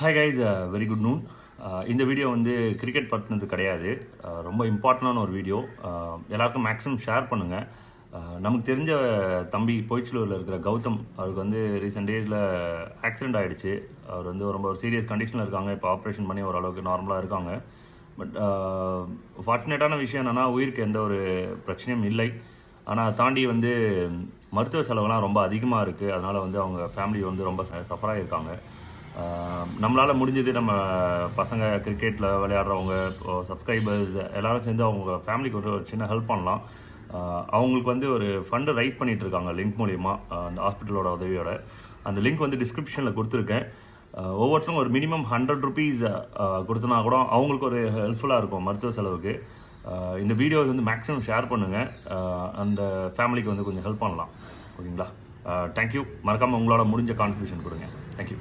Hi guys, very good noon. இந்த video வந்து cricket பற்றினது கிடையாது. ரொம்ப இம்பார்ட்டண்டான ஒரு வீடியோ. எல்லாருக்கும் மேக்ஸிமம் ஷேர் பண்ணுங்கள். நமக்கு தெரிஞ்ச தம்பி பொய்ச்சலூரில் இருக்கிற கௌதம், அவருக்கு வந்து ரீசெண்ட் டேஸில் ஆக்சிடெண்ட் ஆகிடுச்சு. அவர் வந்து ரொம்ப ஒரு சீரியஸ் கண்டிஷனில் இருக்காங்க. இப்போ ஆப்ரேஷன் பண்ணி ஓரளவுக்கு நார்மலாக இருக்காங்க. பட் ஃபார்ச்சுனேட்டான விஷயம் என்னென்னா, உயிருக்கு எந்த ஒரு பிரச்சனையும் இல்லை. ஆனால் அதை தாண்டி வந்து மருத்துவ செலவுலாம் ரொம்ப அதிகமாக இருக்குது. அதனால் வந்து அவங்க ஃபேமிலி வந்து ரொம்ப சஃபராக இருக்காங்க. நம்மளால் முடிஞ்சது நம்ம பசங்க கிரிக்கெட்டில் விளையாடுறவங்க, சப்ஸ்கிரைபர்ஸ் எல்லோரும் சேர்ந்து அவங்க ஃபேமிலிக்கு ஒரு சின்ன ஹெல்ப் பண்ணலாம். அவங்களுக்கு வந்து ஒரு ஃபண்டு ரைஸ் பண்ணிகிட்ருக்காங்க லிங்க் மூலிமா, அந்த ஹாஸ்பிட்டலோட உதவியோட. அந்த லிங்க் வந்து டிஸ்கிரிப்ஷனில் கொடுத்துருக்கேன். ஒவ்வொருத்தரும் ஒரு மினிமம் 100 rupees கொடுத்தனா கூட அவங்களுக்கு ஒரு ஹெல்ப்ஃபுல்லாக இருக்கும் மருத்துவ செலவுக்கு. இந்த வீடியோஸ் வந்து மேக்ஸிமம் ஷேர் பண்ணுங்கள். அந்த ஃபேமிலிக்கு வந்து கொஞ்சம் ஹெல்ப் பண்ணலாம். ஓகேங்களா? தேங்க்யூ. மறக்காமல் உங்களால் முடிஞ்ச கான்ட்ரிபியூஷன் கொடுங்க. தேங்க்யூ.